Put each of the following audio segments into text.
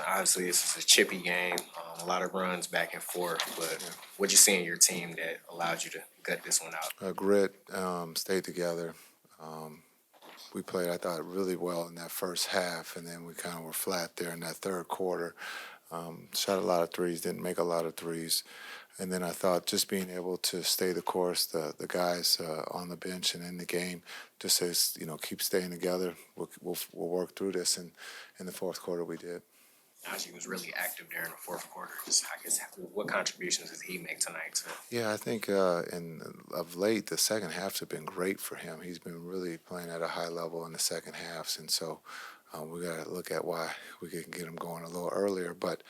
Obviously, this is a chippy game, a lot of runs back and forth. But what you see in your team that allowed you to gut this one out? Grit, stayed together. We played, I thought, really well in that first half, and then we kind of were flat there in that third quarter. Shot a lot of threes, didn't make a lot of threes. And then I thought just being able to stay the course, the guys on the bench and in the game, just says, keep staying together. We'll work through this. And in the fourth quarter, we did. Naji was really active there in the fourth quarter. Just, I guess, what contributions does he make tonight? Yeah, I think of late, the second halves have been great for him. He's been really playing at a high level in the second halves. And so we got to look at why we can get him going a little earlier. But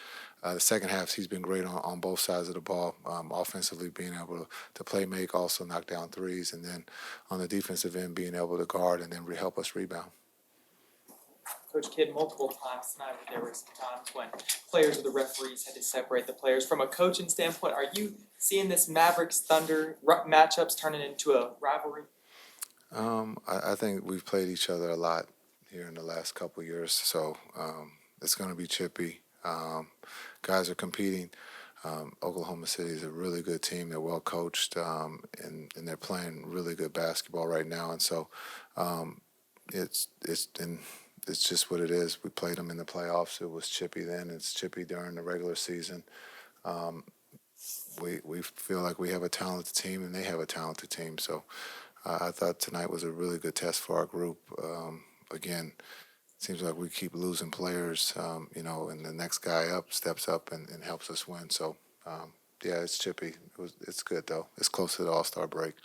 the second half, he's been great on both sides of the ball, offensively being able to play make, also knock down threes, and then on the defensive end being able to guard and then help us rebound. Coach Kidd, multiple times tonight there were some times when players or the referees had to separate the players. From a coaching standpoint, are you seeing this Mavericks-Thunder matchups turning into a rivalry? I think we've played each other a lot here in the last couple of years, so it's going to be chippy. Guys are competing. Oklahoma City is a really good team. They're well coached, and they're playing really good basketball right now. And so it's just what it is. We played them in the playoffs. It was chippy then. It's chippy during the regular season. We feel like we have a talented team, and they have a talented team. So I thought tonight was a really good test for our group. Again, seems like we keep losing players, and the next guy up steps up and helps us win. So, it's chippy. It's good, though. It's close to the All-Star break.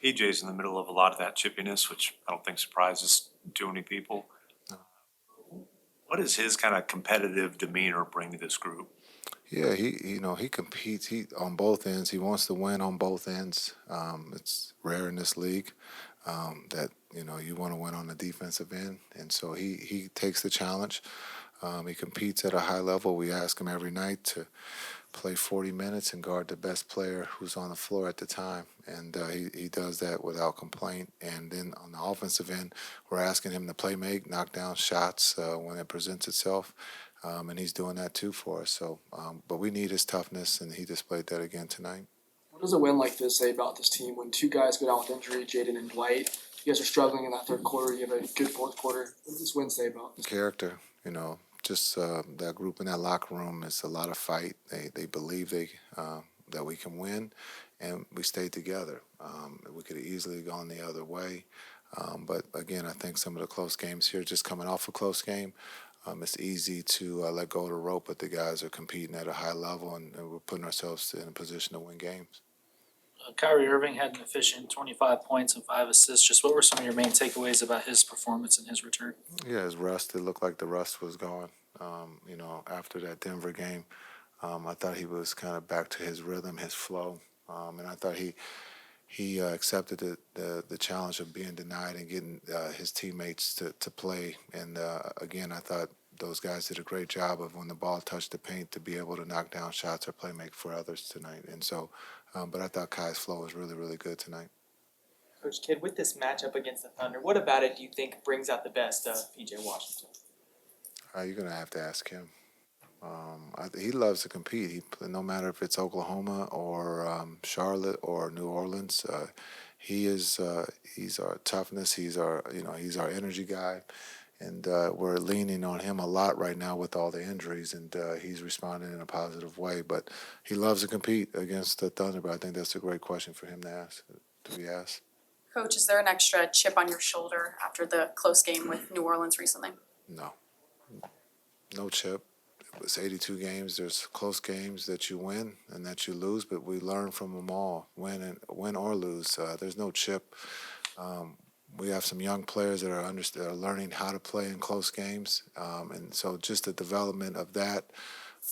PJ's in the middle of a lot of that chippiness, which I don't think surprises too many people. What does his kind of competitive demeanor bring to this group? Yeah, he competes. He on both ends. He wants to win on both ends. It's rare in this league that you want to win on the defensive end, and so he takes the challenge. He competes at a high level. We ask him every night to play 40 minutes and guard the best player who's on the floor at the time, and he does that without complaint. And then on the offensive end, we're asking him to play make, knock down shots when it presents itself. And he's doing that too for us. So, but we need his toughness, and he displayed that again tonight. What does a win like this say about this team when two guys go down with injury, Jaden and Dwight? You guys are struggling in that third quarter. You have a good fourth quarter. What does this win say about this? Character, just that group in that locker room is a lot of fight. They believe that we can win, and we stayed together. We could have easily gone the other way. But again, I think some of the close games here, just coming off a close game, it's easy to let go of the rope, but the guys are competing at a high level, and we're putting ourselves in a position to win games. Kyrie Irving had an efficient 25 points and 5 assists. Just what were some of your main takeaways about his performance and his return? Yeah, his rust, it looked like the rust was gone. After that Denver game, I thought he was kind of back to his rhythm, his flow, and I thought he accepted the challenge of being denied and getting his teammates to play. And again, I thought those guys did a great job of when the ball touched the paint to be able to knock down shots or play make for others tonight. And so, but I thought Kai's flow was really, really good tonight. Coach Kidd, with this matchup against the Thunder, what about it do you think brings out the best of P.J. Washington? You're going to have to ask him. He loves to compete. No matter if it's Oklahoma or Charlotte or New Orleans, he's our toughness. He's our energy guy, and we're leaning on him a lot right now with all the injuries, and he's responding in a positive way. But he loves to compete against the Thunder. But I think that's a great question for him to be asked. Coach, is there an extra chip on your shoulder after the close game with New Orleans recently? No chip. It was 82 games. There's close games that you win and that you lose, but we learn from them all, win or lose. There's no chip. We have some young players that are learning how to play in close games, and so just the development of that.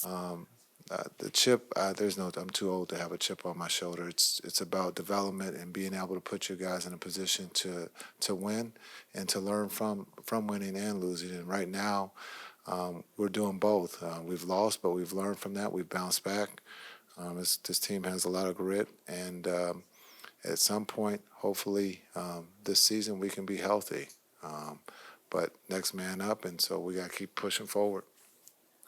The chip, I'm too old to have a chip on my shoulder. It's about development and being able to put your guys in a position to win and to learn from winning and losing. And right now, we're doing both. We've lost, but we've learned from that. We've bounced back. This team has a lot of grit, and at some point, hopefully, this season we can be healthy. But next man up, and so we got to keep pushing forward.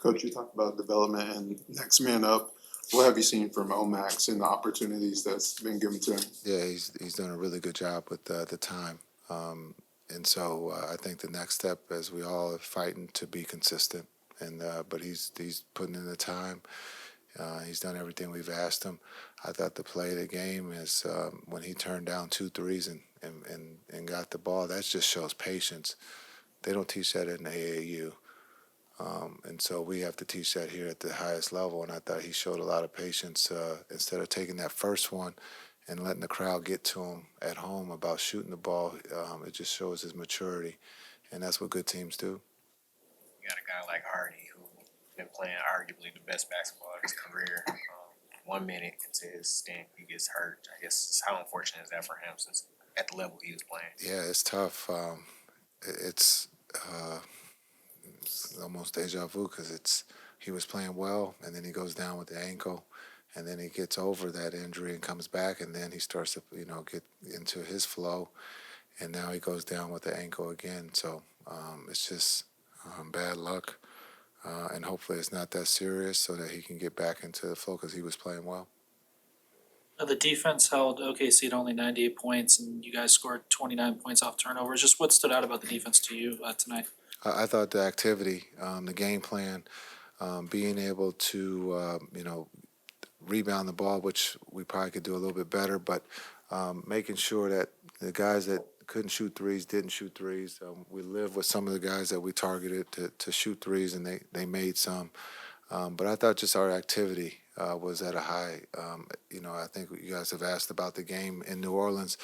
Coach, you talked about development and next man up. What have you seen from Omax and the opportunities that's been given to him? Yeah, he's done a really good job with the time. And so I think the next step, as we all are fighting to be consistent, and but he's putting in the time. He's done everything we've asked him. I thought the play of the game is when he turned down 2 threes and got the ball. That just shows patience. They don't teach that in AAU. And so we have to teach that here at the highest level. And I thought he showed a lot of patience instead of taking that first one and letting the crowd get to him at home about shooting the ball. It just shows his maturity. And that's what good teams do. You got a guy like Hardy who's been playing arguably the best basketball of his career. 1 minute into his stint, he gets hurt. I guess how unfortunate is that for him since at the level he was playing? Yeah, it's tough. It's almost deja vu because he was playing well, and then he goes down with the ankle, and then he gets over that injury and comes back, and then he starts to get into his flow, and now he goes down with the ankle again. So it's just bad luck, and hopefully it's not that serious so that he can get back into the flow because he was playing well. The defense held OKC to only 98 points, and you guys scored 29 points off turnovers. Just what stood out about the defense to you tonight? I thought the activity, the game plan, being able to, rebound the ball, which we probably could do a little bit better, but making sure that the guys that couldn't shoot threes didn't shoot threes. We lived with some of the guys that we targeted to shoot threes, and they made some. But I thought just our activity was at a high. I think you guys have asked about the game in New Orleans.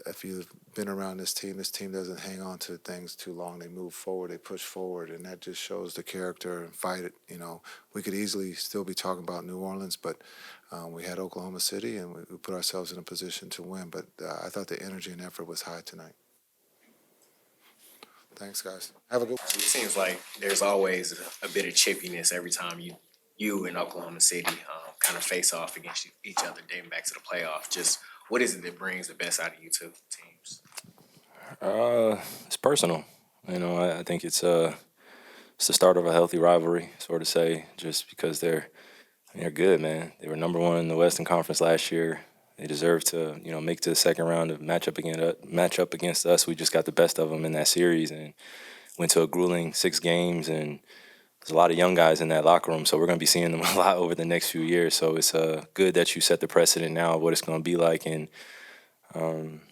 If you've been around this team doesn't hang on to things too long. They move forward, they push forward, and that just shows the character and fight it. We could easily still be talking about New Orleans, but we had Oklahoma City, and we put ourselves in a position to win. But I thought the energy and effort was high tonight. Thanks, guys. Have a good one. It seems like there's always a bit of chippiness every time you and Oklahoma City kind of face off against each other dating back to the playoff. Just what is it that brings the best out of you two teams? It's personal. I think it's the start of a healthy rivalry, sort of say, just because they're good, man. They were number 1 in the Western Conference last year. They deserve to, make to the second round of match up against us. We just got the best of them in that series and went to a grueling 6 games, and there's a lot of young guys in that locker room, so we're going to be seeing them a lot over the next few years. So it's good that you set the precedent now of what it's going to be like. And,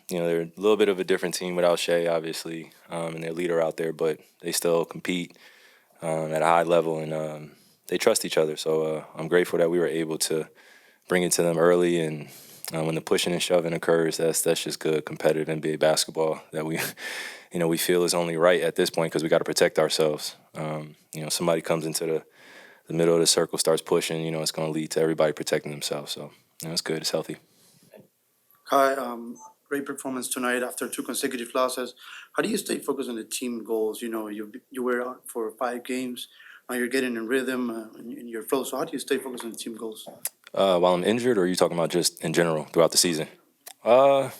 they're a little bit of a different team without Shea, obviously, and their leader out there, but they still compete at a high level, and they trust each other. So I'm grateful that we were able to bring it to them early, and when the pushing and shoving occurs, that's just good competitive NBA basketball that we we feel is only right at this point because we got to protect ourselves. Somebody comes into the middle of the circle, starts pushing, it's going to lead to everybody protecting themselves. So, it's good. It's healthy. Hi, great performance tonight after 2 consecutive losses. How do you stay focused on the team goals? You were out for 5 games. Now you're getting in rhythm in your flow. So how do you stay focused on the team goals? While I'm injured, or are you talking about just in general throughout the season? I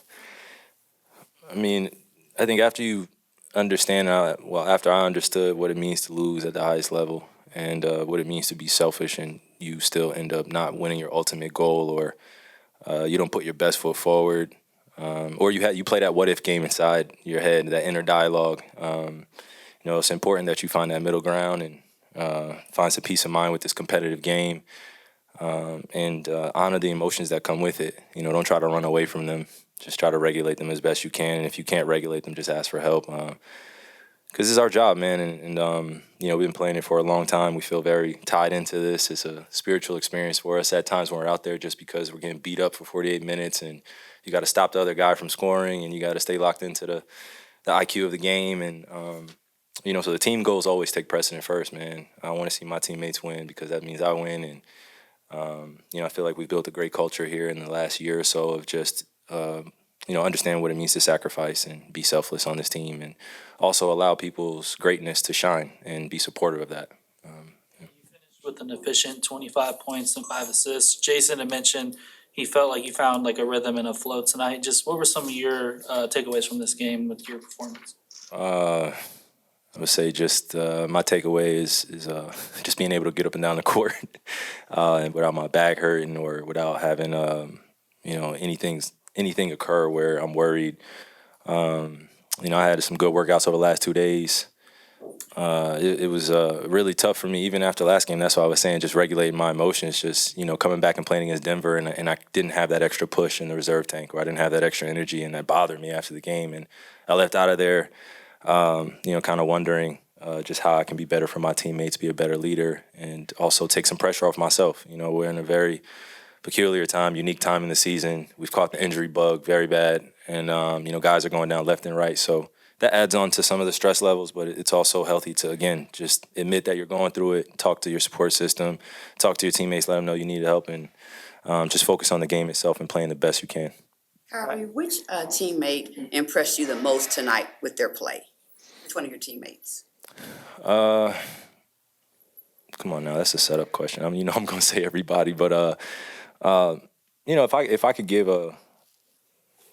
think after you understand, after I understood what it means to lose at the highest level and what it means to be selfish and you still end up not winning your ultimate goal, or you don't put your best foot forward, or you play that what if game inside your head, that inner dialogue. It's important that you find that middle ground and find some peace of mind with this competitive game, and honor the emotions that come with it. Don't try to run away from them. Just try to regulate them as best you can. And if you can't regulate them, just ask for help. Because it's our job, man. And we've been playing it for a long time. We feel very tied into this. It's a spiritual experience for us at times when we're out there, just because we're getting beat up for 48 minutes and you got to stop the other guy from scoring and you got to stay locked into the IQ of the game. And, so the team goals always take precedent first, man. I want to see my teammates win because that means I win. And, I feel like we've built a great culture here in the last year or so of just, understand what it means to sacrifice and be selfless on this team, and also allow people's greatness to shine and be supportive of that. You finished with an efficient 25 points and 5 assists. Jason had mentioned he felt like you found like a rhythm and a flow tonight. Just what were some of your takeaways from this game with your performance? I would say just my takeaway is just being able to get up and down the court and without my back hurting or without having anything occur where I'm worried. I had some good workouts over the last 2 days. It was really tough for me even after last game. That's why I was saying just regulating my emotions, just coming back and playing against Denver, and I didn't have that extra push in the reserve tank, or I didn't have that extra energy, and that bothered me after the game. And I left out of there, kind of wondering just how I can be better for my teammates, be a better leader, and also take some pressure off myself. We're in a very peculiar time, unique time in the season. We've caught the injury bug very bad, and guys are going down left and right. So that adds on to some of the stress levels, but it's also healthy to, again, just admit that you're going through it, talk to your support system, talk to your teammates, let them know you need help, and just focus on the game itself and playing the best you can. Kyrie, which teammate impressed you the most tonight with their play? Which one of your teammates? Come on now, that's a setup question. I'm going to say everybody, but if I could give a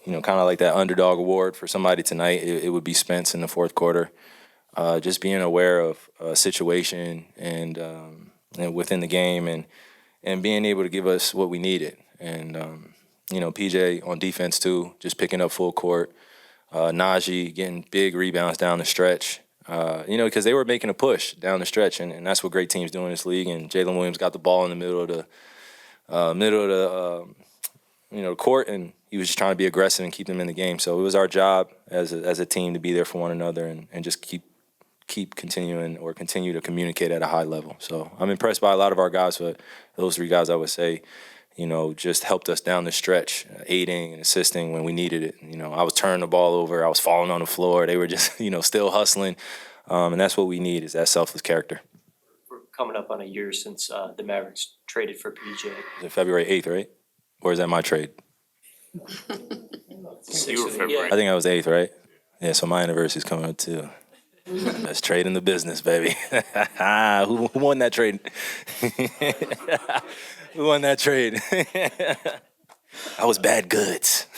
kind of like that underdog award for somebody tonight, it would be Spence in the fourth quarter. Just being aware of a situation and within the game and being able to give us what we needed. And, PJ on defense too, just picking up full court. Naji getting big rebounds down the stretch. Because they were making a push down the stretch, and that's what great teams do in this league. And Jalen Williams got the ball in the middle of the court, and he was just trying to be aggressive and keep them in the game. So it was our job as a team to be there for one another and just continue to communicate at a high level. So I'm impressed by a lot of our guys, but those three guys I would say, just helped us down the stretch, aiding and assisting when we needed it. I was turning the ball over, I was falling on the floor. They were just, still hustling, and that's what we need is that selfless character. We're coming up on a year since the Mavericks traded for PJ. Is it February 8th, right? Or is that my trade? You were February. I think I was 8th, right? Yeah, so my anniversary is coming up too. That's trade in the business, baby. Who won that trade? Who won that trade? I was bad goods.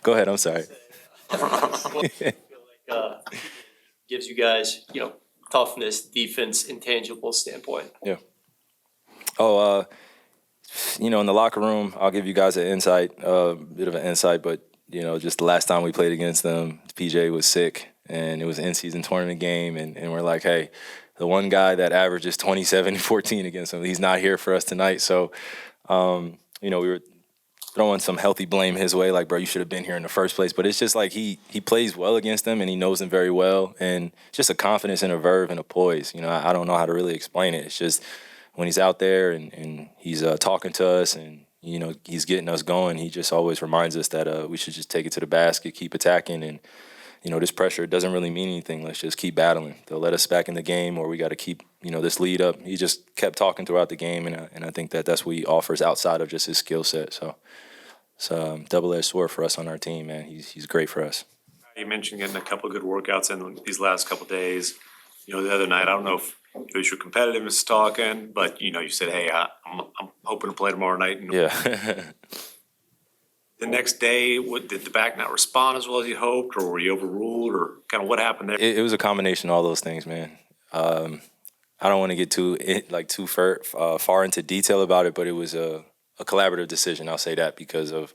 Go ahead, I'm sorry. Gives you guys, toughness, defense, intangible standpoint. Yeah. Oh, in the locker room, I'll give you guys an insight, bit of an insight, but, just the last time we played against them, PJ was sick, and it was an in-season tournament game, and we're like, hey, the one guy that averages 27 and 14 against him, he's not here for us tonight. So, we were throwing some healthy blame his way, like, bro, you should have been here in the first place. But it's just like he plays well against them, and he knows them very well, and just a confidence and a verve and a poise. I don't know how to really explain it. It's just when he's out there and he's talking to us and, he's getting us going, he just always reminds us that we should just take it to the basket, keep attacking, and this pressure doesn't really mean anything. Let's just keep battling. They'll let us back in the game, or we got to keep, this lead up. He just kept talking throughout the game, and I think that's what he offers outside of just his skill set. So it's a double-edged sword for us on our team, man. He's great for us. You mentioned getting a couple of good workouts in these last couple of days. The other night, I don't know if it was your competitiveness talking, but you said, hey, I'm hoping to play tomorrow night. Yeah. The next day, did the back not respond as well as you hoped, or were you overruled, or kind of what happened there? It was a combination of all those things, man. I don't want to get too far into detail about it, but it was a collaborative decision. I'll say that because of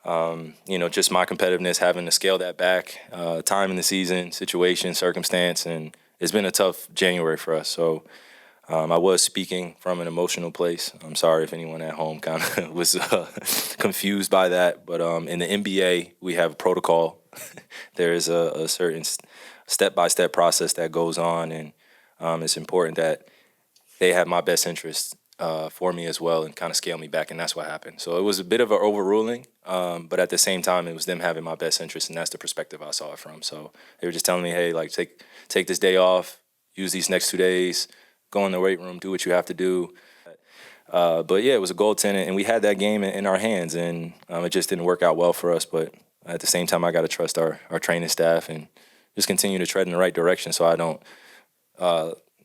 just my competitiveness, having to scale that back, time in the season, situation, circumstance, and it's been a tough January for us. So I was speaking from an emotional place. I'm sorry if anyone at home kind of was confused by that. But in the NBA, we have a protocol. There is a certain step-by-step process that goes on, and it's important that they have my best interest for me as well and kind of scale me back, and that's what happened. So it was a bit of an overruling, but at the same time, it was them having my best interest, and that's the perspective I saw it from. So they were just telling me, hey, like, take this day off, use these next 2 days, go in the weight room, do what you have to do. But yeah, it was a goaltending, and we had that game in our hands, and it just didn't work out well for us. But at the same time, I got to trust our training staff and just continue to tread in the right direction so I don't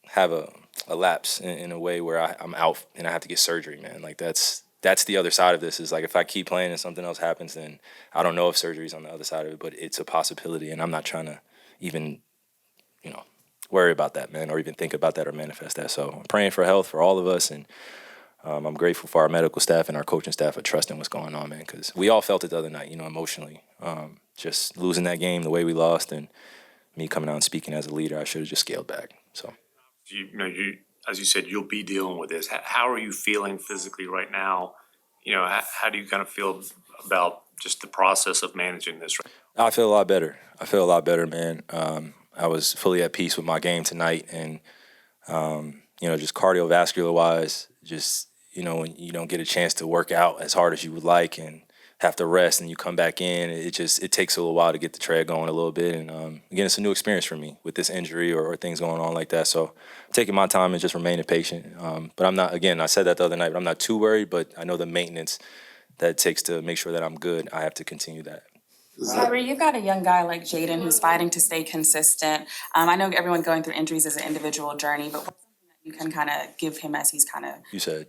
have a lapse in a way where I'm out and I have to get surgery, man. Like that's the other side of this is like if I keep playing and something else happens, then I don't know if surgery's on the other side of it, but it's a possibility, and I'm not trying to even worry about that, man, or even think about that or manifest that. So I'm praying for health for all of us, and I'm grateful for our medical staff and our coaching staff for trusting what's going on, man, because we all felt it the other night, emotionally. Just losing that game the way we lost, and me coming out and speaking as a leader, I should have just scaled back. So, As you said, you'll be dealing with this. How are you feeling physically right now? How do you kind of feel about just the process of managing this? I feel a lot better. Man. I was fully at peace with my game tonight, and just cardiovascular wise, just when you don't get a chance to work out as hard as you would like and have to rest and you come back in, it takes a little while to get the tread going a little bit. And again, it's a new experience for me with this injury or things going on like that. So I'm taking my time and just remaining patient. But I'm not, again, I said that the other night, but I'm not too worried, but I know the maintenance that it takes to make sure that I'm good, I have to continue that. Kyrie, you've got a young guy like Jaden who's fighting to stay consistent. I know everyone going through injuries is an individual journey, but what's something that you can kind of give him as he's kind of... You said?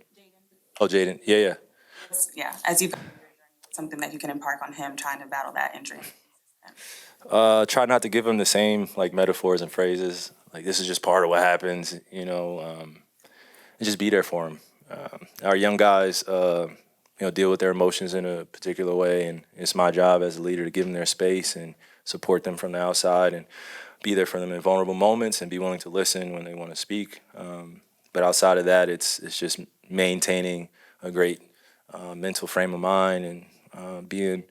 Oh, Jaden. Yeah. Yeah, as you've something that you can impart on him trying to battle that injury. Try not to give him the same metaphors and phrases. This is just part of what happens, and just be there for him. Our young guys, deal with their emotions in a particular way, and it's my job as a leader to give them their space and support them from the outside and be there for them in vulnerable moments and be willing to listen when they want to speak. But outside of that, it's just maintaining a great mental frame of mind and being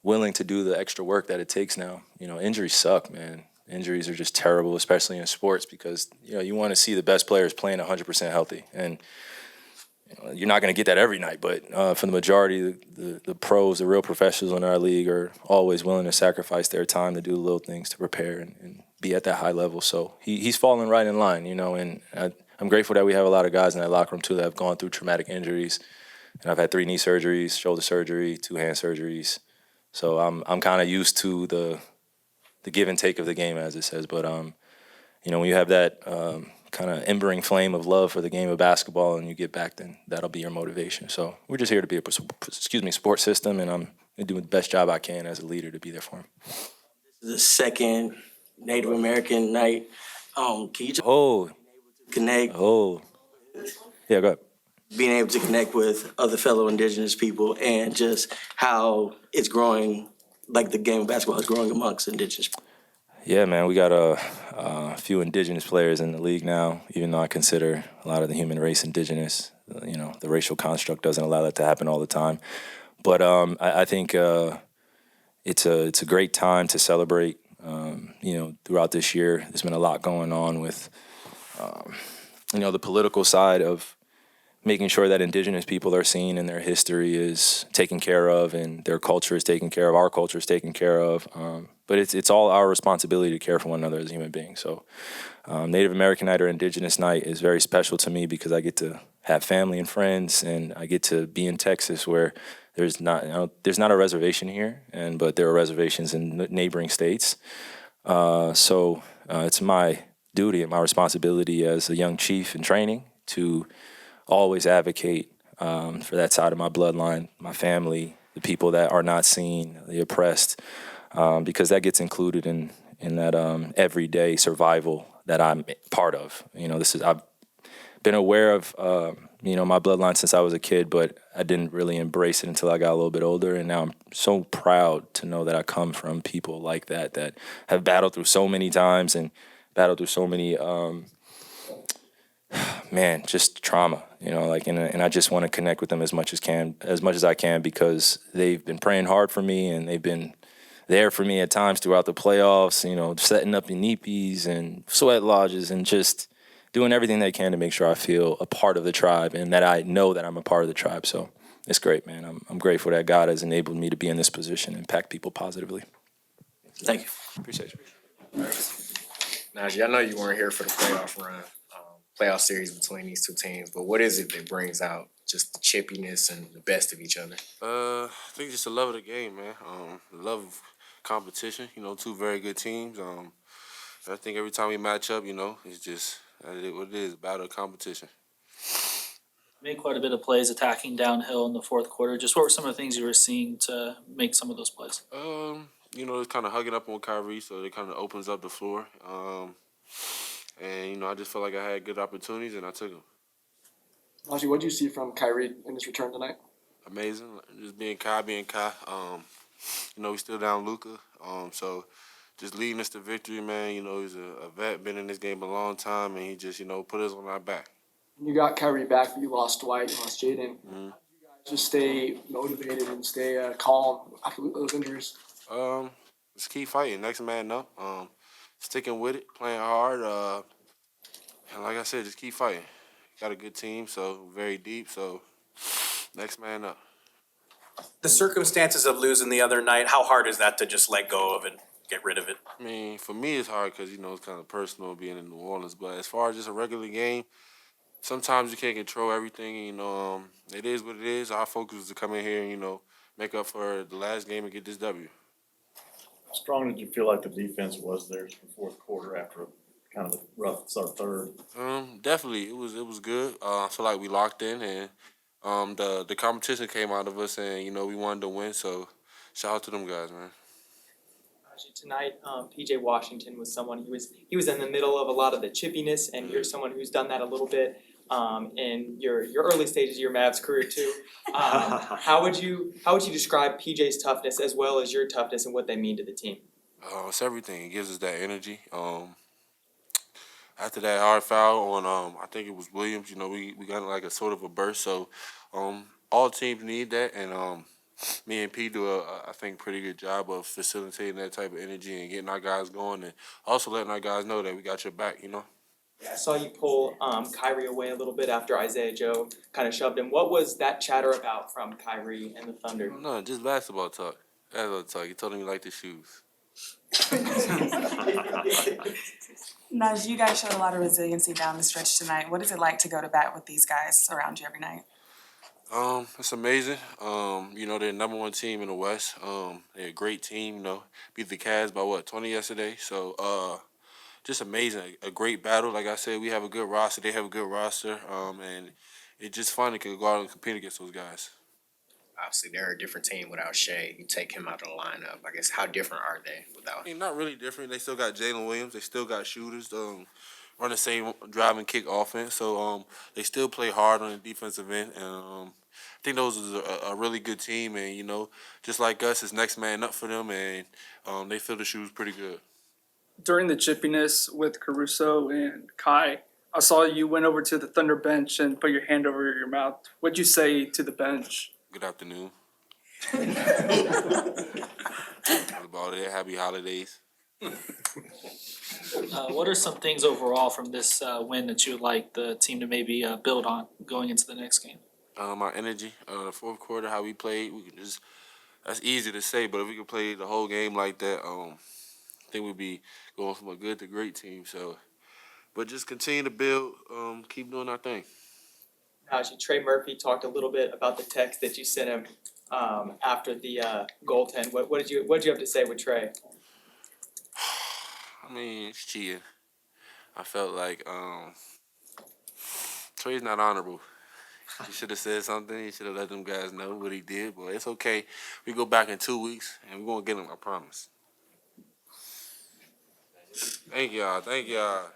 willing to do the extra work that it takes now. Injuries suck, man. Injuries are just terrible, especially in sports, because you want to see the best players playing 100% healthy, and you're not going to get that every night. But for the majority, the pros, the real professionals in our league, are always willing to sacrifice their time to do the little things to prepare and be at that high level. So he's falling right in line, and I'm grateful that we have a lot of guys in that locker room too that have gone through traumatic injuries. And I've had 3 knee surgeries, shoulder surgery, 2 hand surgeries. So I'm kind of used to the give and take of the game, as it says. But when you have that kind of embering flame of love for the game of basketball and you get back, then that'll be your motivation. So we're just here to be a support system, and I'm gonna do the best job I can as a leader to be there for him. This is the second Native American night. Can you just connect? Yeah, go ahead. Being able to connect with other fellow Indigenous people and just how it's growing, like the game of basketball is growing amongst Indigenous people. Yeah, man, we got a few Indigenous players in the league now, even though I consider a lot of the human race Indigenous. The racial construct doesn't allow that to happen all the time. But I think it's a great time to celebrate. Throughout this year, there's been a lot going on with, the political side of making sure that Indigenous people are seen and their history is taken care of and their culture is taken care of, our culture is taken care of. But it's all our responsibility to care for one another as human beings. So Native American Night or Indigenous Night is very special to me because I get to have family and friends, and I get to be in Texas where there's not a reservation here, but there are reservations in neighboring states. So it's my duty and my responsibility as a young chief in training to always advocate for that side of my bloodline, my family, the people that are not seen, the oppressed, because that gets included in that everyday survival that I'm part of. I've been aware of my bloodline since I was a kid, but I didn't really embrace it until I got a little bit older. And now I'm so proud to know that I come from people like that have battled through so many times and battled through so many just trauma, and I just want to connect with them as much as I can, because they've been praying hard for me and they've been there for me at times throughout the playoffs, setting up inipis and sweat lodges and just doing everything they can to make sure I feel a part of the tribe and that I know that I'm a part of the tribe. So it's great, man. I'm grateful that God has enabled me to be in this position and impact people positively. Thank you. Appreciate you. Naji, I know you weren't here for the playoff run, playoff series between these two teams, but what is it that brings out just the chippiness and the best of each other? I think just the love of the game, man. The love of competition. Two very good teams. I think every time we match up, it's just what it is, battle of competition. Made quite a bit of plays attacking downhill in the fourth quarter. Just what were some of the things you were seeing to make some of those plays? It's kind of hugging up on Kyrie, so it kind of opens up the floor. And, you know, I just felt like I had good opportunities and I took them. Naji, what did you see from Kyrie in his return tonight? Amazing. Just being Kai. You know, we still down Luka. So just leading us to victory, man. You know, he's a vet, been in this game a long time, and he just, you know, put us on our back. You got Kyrie back, but you lost Dwight, you lost Jaden. Mm-hmm. Just stay motivated and stay calm after those injuries. Just keep fighting. Next man up. Sticking with it, playing hard. And like I said, just keep fighting. Got a good team, so very deep. So next man up. The circumstances of losing the other night, how hard is that to just let go of and get rid of it? I mean, for me, it's hard because, you know, it's kind of personal being in New Orleans. But as far as just a regular game, sometimes you can't control everything. You know, it is what it is. Our focus is to come in here and, you know, make up for the last game and get this W. How strong did you feel like the defense was there in the fourth quarter after kind of a rough third? Definitely, it was good. I feel like we locked in, and the competition came out of us, and you know we wanted to win. So shout out to them guys, man. Tonight, PJ Washington was someone he was in the middle of a lot of the chippiness, and you're someone who's done that a little bit in your early stages of your Mavs career too. How would you describe PJ's toughness as well as your toughness and what they mean to the team? It's everything. It gives us that energy. After that hard foul on I think it was Williams, you know, we got like a sort of a burst. So all teams need that, and me and P do I think pretty good job of facilitating that type of energy and getting our guys going, and also letting our guys know that we got your back, you know. I saw you pull Kyrie away a little bit after Isaiah Joe kind of shoved him. What was that chatter about from Kyrie and the Thunder? No, just basketball talk. Basketball talk. He told him he liked the shoes. Naj, you guys showed a lot of resiliency down the stretch tonight. What is it like to go to bat with these guys around you every night? It's amazing. You know, they're the number one team in the West. They're a great team, you know. Beat the Cavs by 20 yesterday. So just amazing. A great battle. Like I said, we have a good roster. They have a good roster. And it's just fun to go out and compete against those guys. Obviously, they're a different team without Shea. You take him out of the lineup. I guess how different are they without I mean, not really different. They still got Jalen Williams. They still got shooters. Run the same drive and kick offense. So they still play hard on the defensive end. And I think those is a really good team. And, you know, just like us, it's next man up for them. And they fill the shoes pretty good. During the chippiness with Caruso and Kai, I saw you went over to the Thunder bench and put your hand over your mouth. What'd you say to the bench? Good afternoon. About it. Happy holidays. What are some things overall from this win that you would like the team to maybe build on going into the next game? Our energy, the fourth quarter, how we played, we can just, that's easy to say, but if we could play the whole game like that, I think we'd be going from a good to great team. So, but just continue to build, keep doing our thing. Naji, Trey Murphy talked a little bit about the text that you sent him after the goaltend. What did you have to say with Trey? I mean, it's cheating. I felt like Trey's not honorable. He should have said something. He should have let them guys know what he did. But it's okay. We go back in 2 weeks, and we're going to get him, I promise. Thank y'all.